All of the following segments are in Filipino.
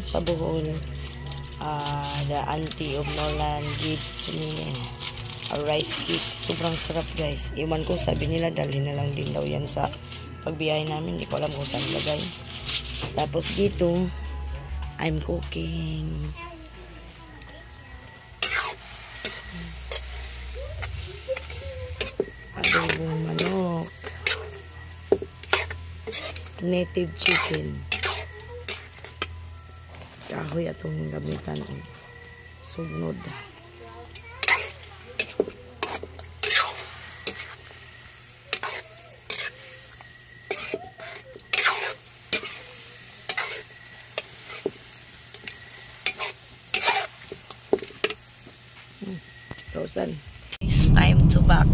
Sa Bohol, the auntie of Nolan gives me a rice cake. Sobrang sarap guys. Iwan ko, sabi nila dali na lang din daw yan sa pagbiyahe namin. Hindi ko alam kung saan lagay. Tapos dito I'm cooking adobong manok, native chicken, kahoy atong gamitan o sugnod. It's time to back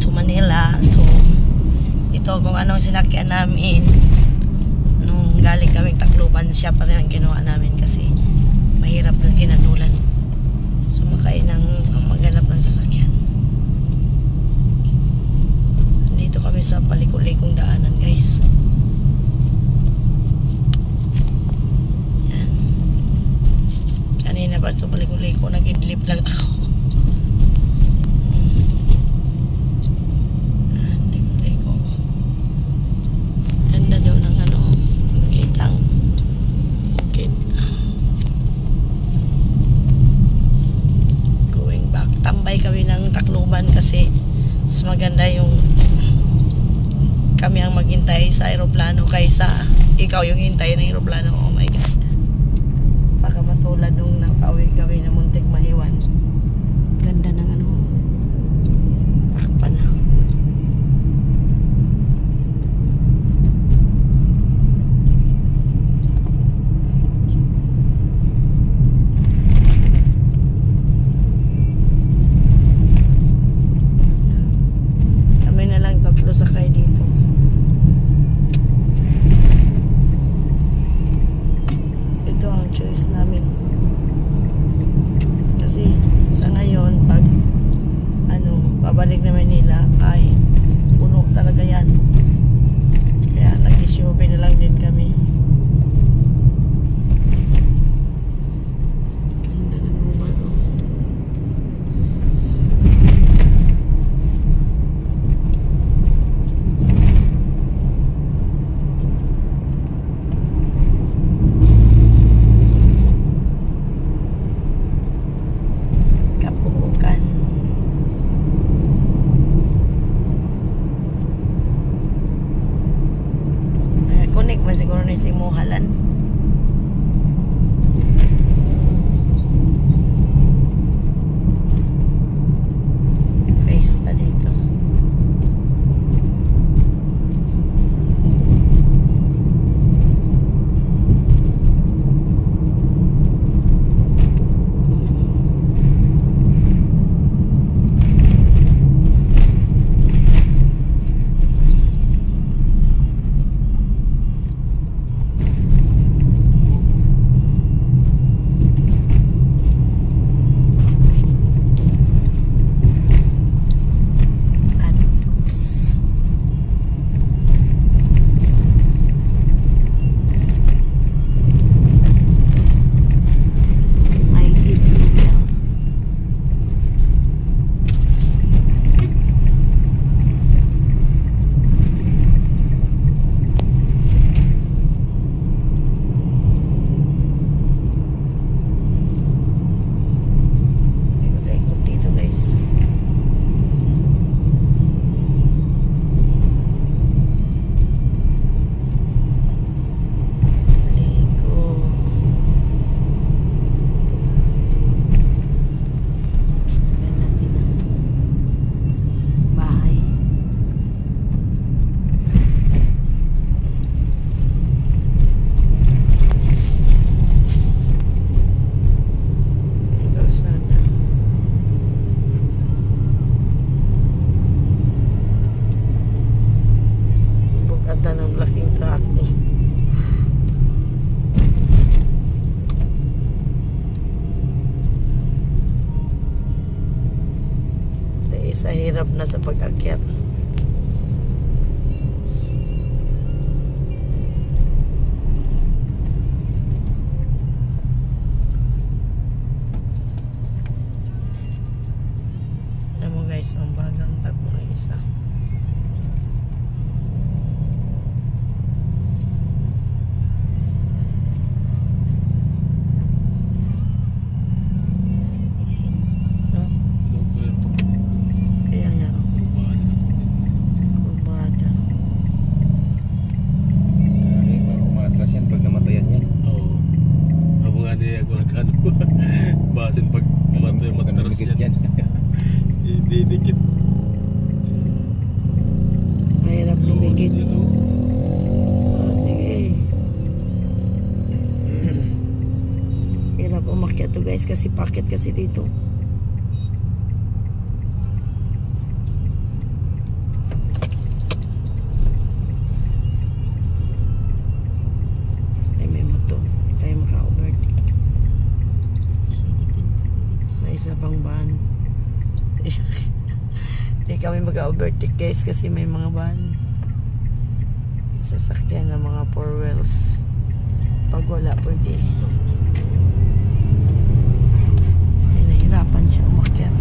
to Manila. So ito kung anong sinakyan namin nung galing kaming Tacloban, siya pa rin ang ginawa namin kasi mahirap ng kinanulan. Sumakay ng maghanap ng sasakyan. Dito kami sa paliko-likong daanan guys. Yan. Kanina pa ito paliko-liko, nag-idlip lang ako. Kami ng Tacloban kasi mas maganda yung kami ang maghintay sa aeroplano kaysa ikaw yung hintay ng aeroplano. Oh my god, baka matulad nung napauwi kami na muntik mahiwan. Ganda ng ano, takpan na. Sakay dito. Ito ang choice namin. isa hirap na sa pag-akyat. Alam mo guys, ang bagang takbo ng isa. Basin pag matras yan. Didikit. Mahirap lumikit. Sige. Hirap umakyat to guys kasi packet kasi dito. Ay may moto. Hindi tayo maka-overtake. Isa pang van. Hindi kami mag-overtake guys kasi may mga van. Sasakyan ng mga 4 wheels. Pag wala pwede. Ay, nahirapan siya umakyat.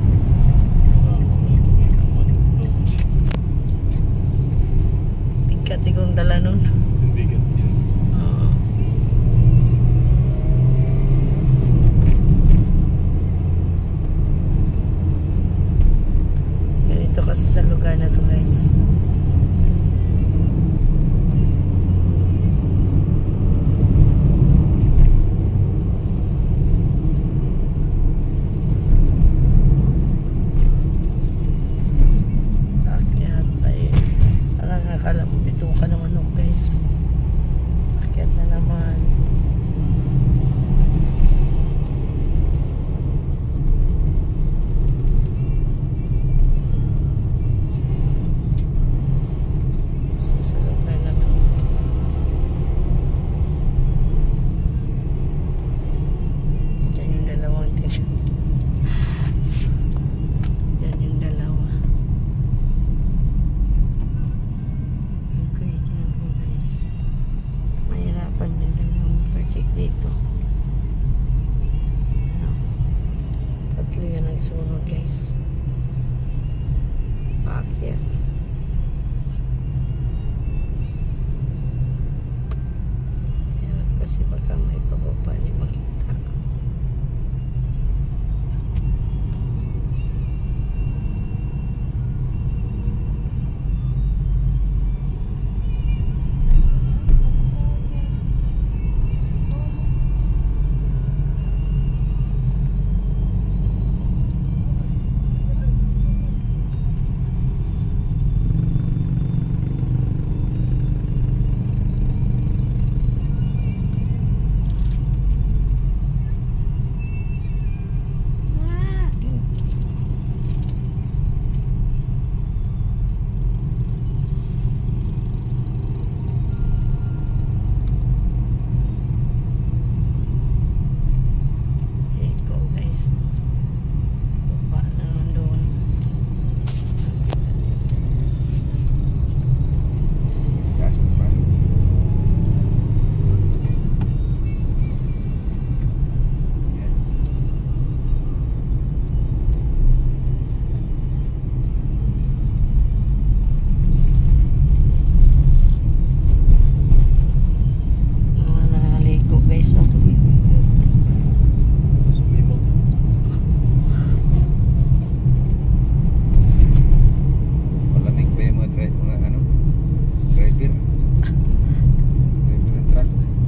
Bigat sigurong dala nun. Bigat yun. Kasi sa lugar na to guys. Akyat ay parang akala mo dito ka naman no guys. Akyat na naman. Sunod guys. Paakyat. Hirap kasi baka may pababa ni makita.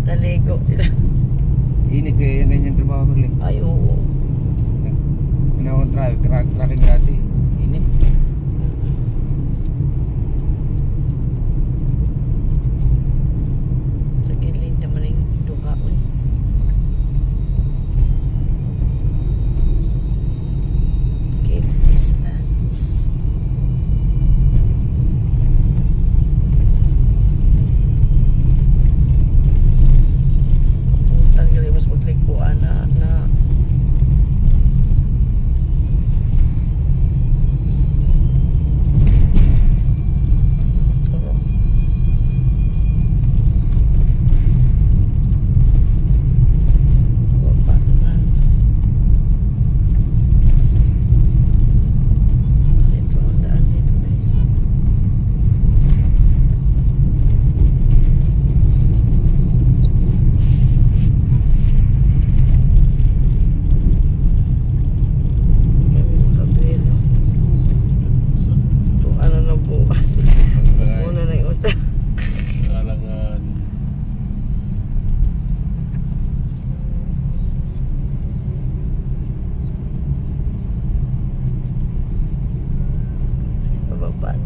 Naligo sila. Ini kaya ganyan trabaho ko lang. Ay, oo. Tracking dati. Ini. Sa gilid naman yung duha ko eh. Keep distance. Mas maglikuan na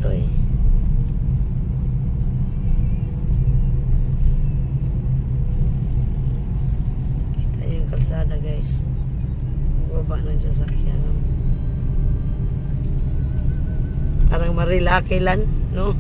to eh. Kita yung kalsada guys. Baba ng sasakyan. No? Parang Marilakilan, no?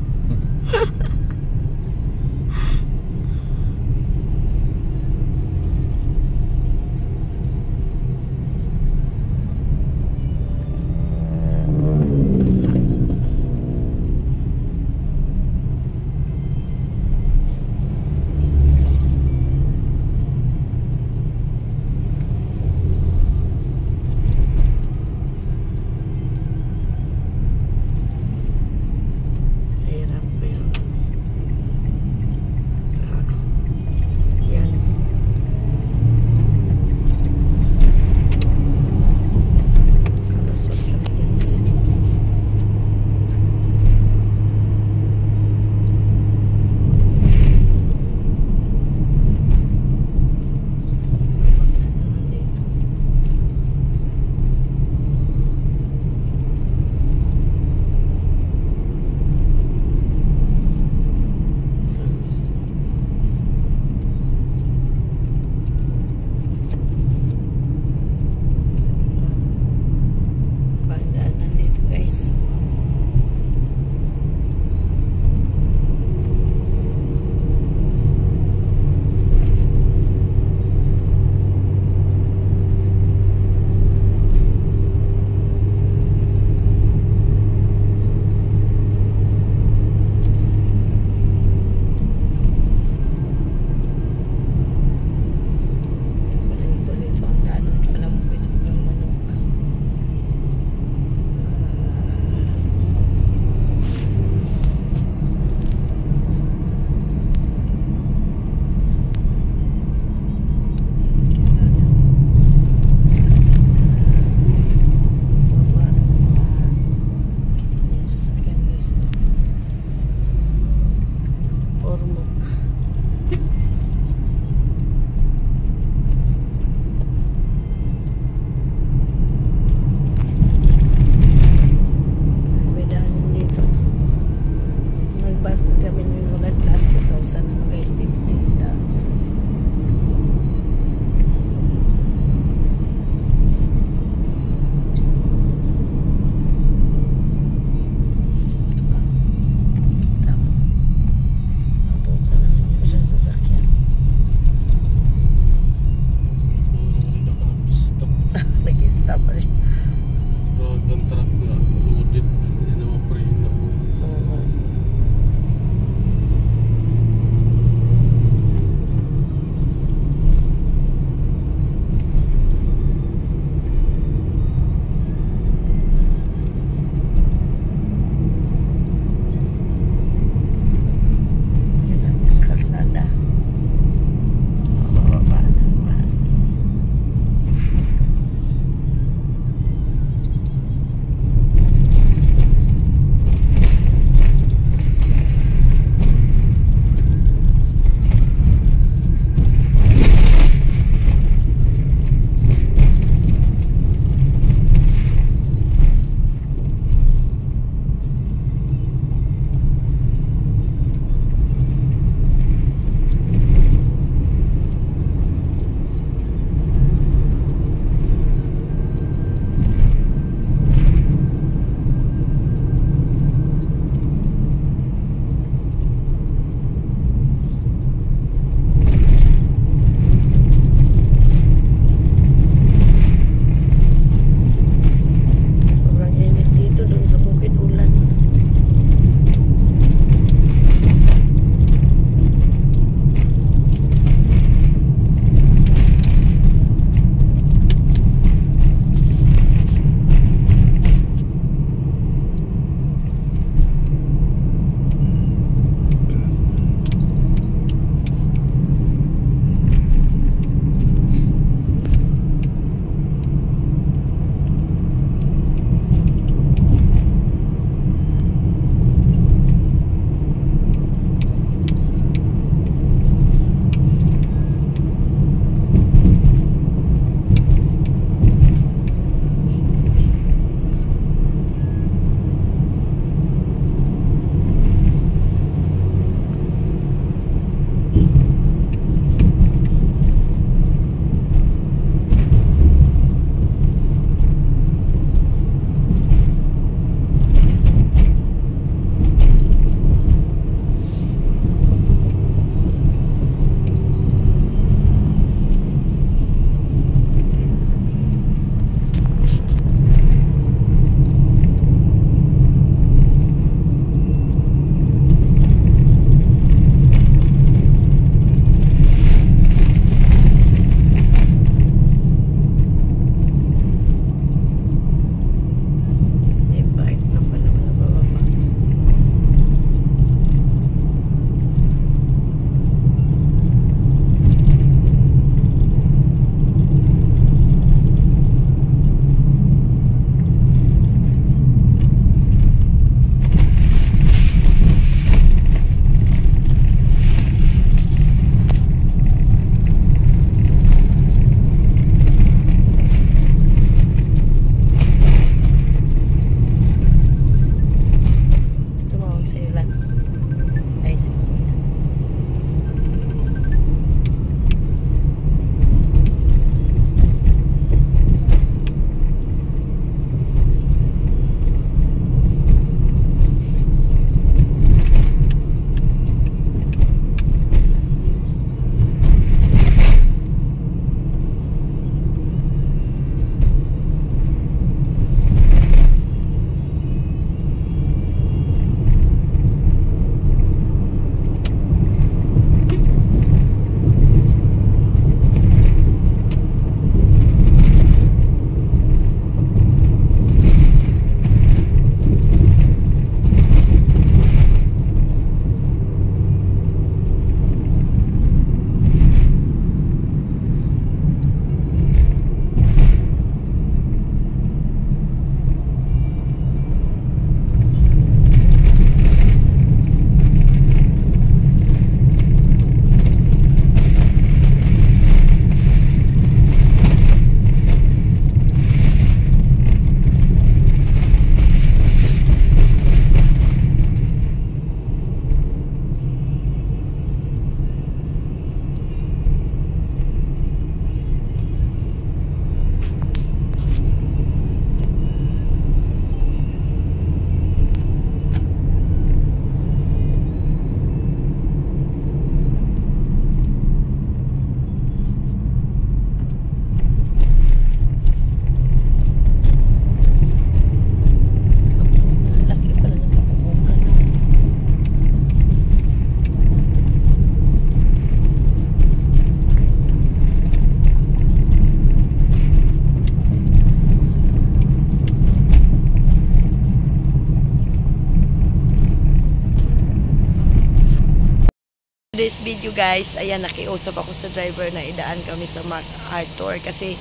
you guys. Ayan, nakiusap ako sa driver na idaan kami sa MacArthur kasi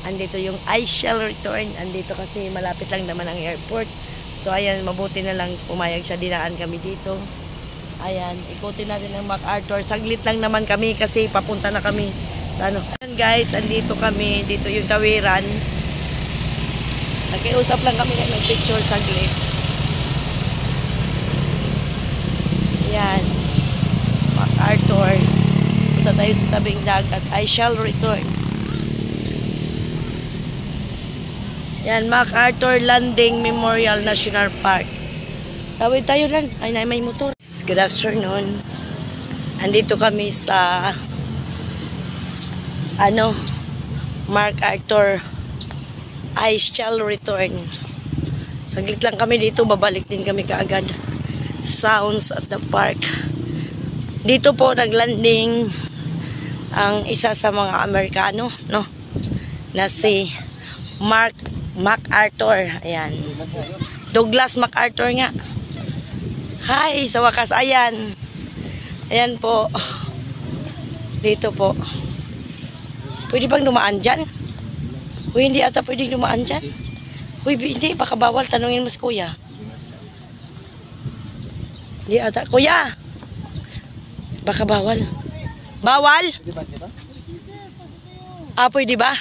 andito yung I shall return. Andito kasi malapit lang naman ang airport. So ayan, mabuti na lang pumayag siya, dinaan kami dito. Ayan, ikutin natin ang MacArthur. Saglit lang naman kami kasi papunta na kami sa ano. Ayan guys, andito kami, dito yung tawiran. Nakiusap lang kami ng picture saglit. Ayan, MacArthur. Punta tayo sa tabing dagat. I shall return. Yan, MacArthur Landing Memorial National Park. Tawid tayo lang. Ay, may motor. Good afternoon. Andito kami sa MacArthur. I shall return. Saglit lang kami dito. Babalik din kami kaagad. Sounds at the park. Dito po naglanding ang isa sa mga Amerikano, no? Na si MacArthur. Ayan. Douglas MacArthur nga. Hi, sa wakas. Ayan. Ayan po. Dito po. Pwede bang dumaan dyan? Uy, hindi ata pwede dumaan dyan. Uy, hindi. Baka bawal. Tanungin mo si kuya. Hindi ata. Kuya! Baka bawal. Bawal? Ah, pwede ba?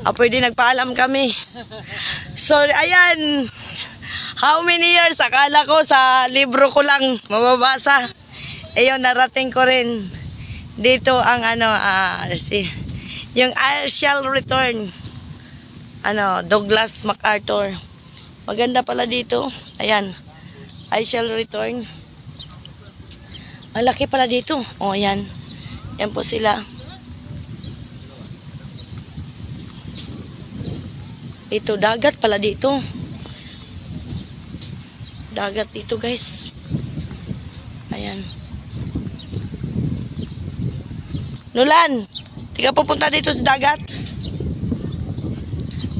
Ah, pwede, nagpaalam kami. So, ayan. How many years? Akala ko sa libro ko lang mababasa. Ayun, narating ko rin. Dito ang yung I shall return. Douglas MacArthur. Maganda pala dito. Ayan. I shall return. Ang laki pala dito. O, ayan. Yan po sila. Ito, dagat pala dito. Dagat dito, guys. Ayan. Nulan, di ka pupunta dito sa dagat?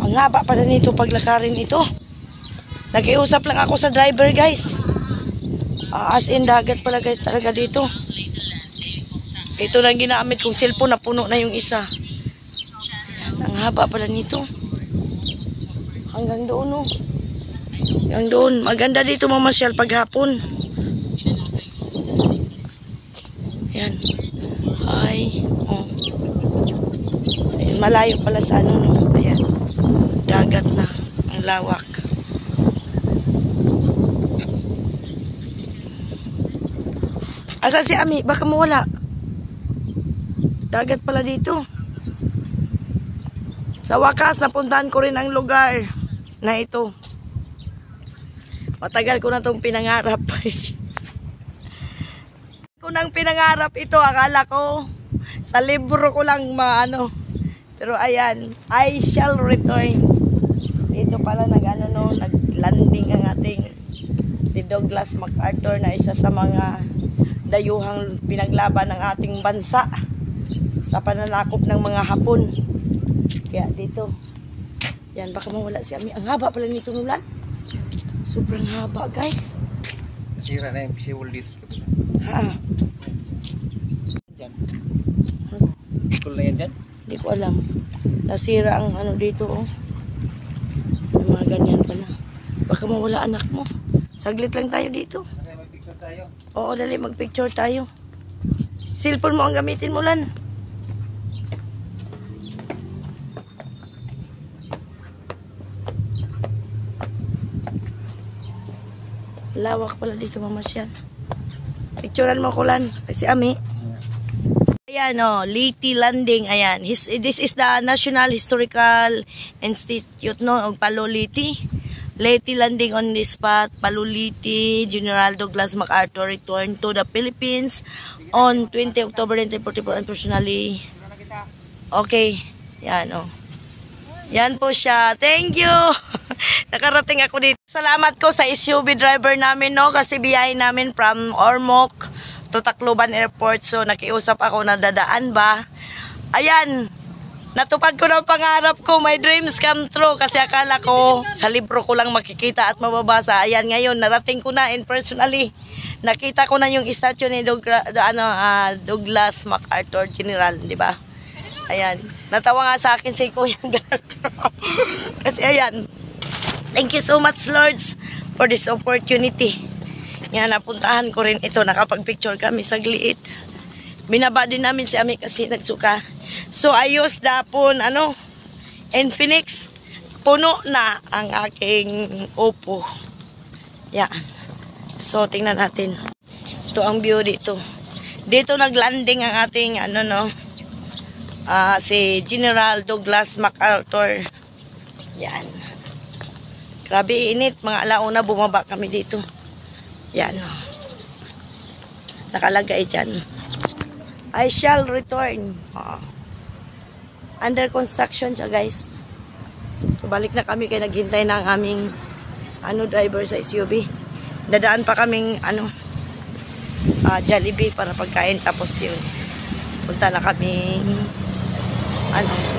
Ang haba pala nito paglakarin ito. Nakiusap lang ako sa driver, guys. As in, dagat pala guys talaga dito. Ito lang ginamit kong cellphone, napuno na yung isa. Ayan, ang haba pala nito. Hanggang doon, no? Hanggang doon. Maganda dito mamasyal paghapon. Ayan. Ay. Oh. Ayan, malayo pala sa no? Ayan. Dagat na. Ang lawak. Asa si Ami? Baka mawala. Dagat pala dito. Sa wakas, napuntahan ko rin ang lugar na ito. Matagal ko na itong pinangarap. Kunang pinangarap ito, akala ko sa libro ko lang Pero ayan, I shall return. Dito pala naglanding ang ating si Douglas MacArthur na isa sa mga dayuhang pinaglaban ng ating bansa sa pananakop ng mga Hapon. Kaya dito, yan, baka mawala si Ami. Ang haba pala nito, Nulan. Sobrang haba, guys. Nasira na yung siwol dito. Ha? Dyan. School na yan dyan? Hindi ko alam. Nasira ang dito, oh. Yung mga ganyan pala. Baka mawala anak mo. Saglit lang tayo dito. Okay, mag-picture tayo. Oo, dali, mag-picture tayo. Cellphone mo ang gamitin mo, Lan. Lawak pala dito, mamasyal. Picturean mo ko, Lan. Si Ami. Ayan, Leyte Landing. Ayan. This is the National Historical Institute, of Palo Leyte. Leyte Landing on the spot. Palo Leyte. General Douglas MacArthur returned to the Philippines on 20 October 1944 and personally. Okay. Yan, Yan po siya. Thank you. Nakarating ako dito. Salamat ko sa SUV driver namin, kasi biyahe namin from Ormoc to Tacloban Airport. So, nakiusap ako na dadaan ba. Ayan. Natupad ko ng pangarap ko. My dreams come true. Kasi akala ko sa libro ko lang makikita at mababasa. Ayan, ngayon, narating ko na and personally nakita ko na yung statue ni Douglas MacArthur General, di ba? Ayan. Natawa nga sa akin si Kuya Gardo. Kasi ayan. Thank you so much, Lords, for this opportunity. Yan, napuntahan ko rin ito. Nakapag-picture kami sagliit. Binaba din namin si Ami kasi nagsuka. So, ayos dapon, in Phoenix, puno na ang aking upo. Yan. So, tingnan natin. Ito ang view dito. Dito naglanding ang ating, si General Douglas MacArthur. Yan. Grabe init. Mga alauna bumaba kami dito. Yan. Nakalagay dyan. I shall return. Under construction siya, guys. So, balik na kami kaya naghintay na ang aming driver sa SUV. Dadaan pa kaming Jollibee para pagkain, tapos yun punta na kaming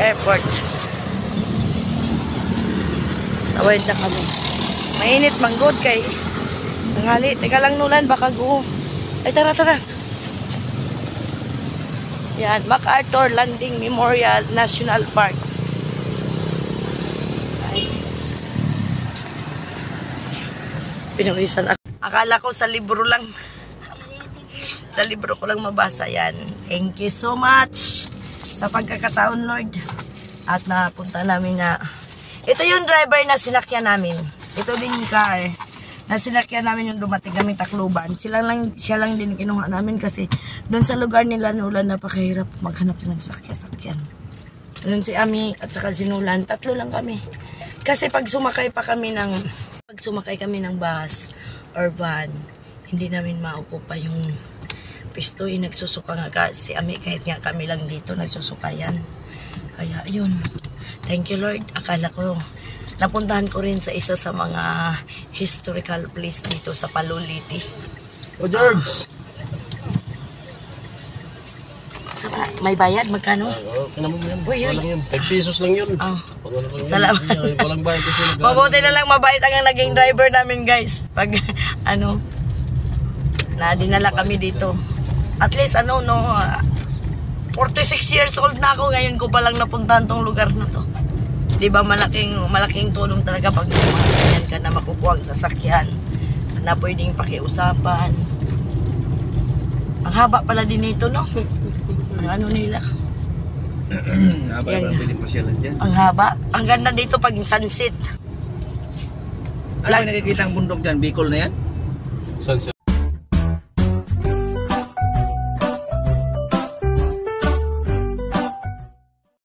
airport. Tawid na kami. Mainit manggod kay nangali. Teka lang Nulan, baka go. Ay tara. Yan, MacArthur Landing Memorial National Park. Ay. Pinawisan ako. Akala ko sa libro lang. Sa libro ko lang mabasa yan. Thank you so much sa pagkakataon, Lord. At napunta namin na ito yung driver na sinakyan namin. Ito din yung car na sinakyan namin yung dumating kaming Tacloban. Siya lang din kinuha namin kasi doon sa lugar nila Nulan napakahirap maghanap ng sakyan. Doon si Ami at saka si Nulan, tatlo lang kami. Kasi pag sumakay kami ng bus or van, hindi namin maukupa yung pisto. Nagsusuka nga si Ami kahit nga kami lang dito nagsusukayan. Kaya yun. Thank you Lord. Akala ko napuntahan ko rin sa isa sa mga historical place dito sa Paluliti. O George! May bayad? Magkano? Uy. Walang yun. 5 pesos lang yun. Salamat. Walang bayad kasi. Mabuti na lang mabait ang naging driver namin guys. Pag na dinala kami dito. At least 46 years old na ako. Ngayon ko palang napuntahan tong lugar na to. Diba malaking tulong talaga pag ganyan ka na makukuha ang sasakyan na pwedeng pakiusapan. Ang haba pala din nito, no? Ang nila. Ang haba. Ang ganda dito pag sunset. Ano nakikita ang bundok dyan? Bicol na yan? Sunset.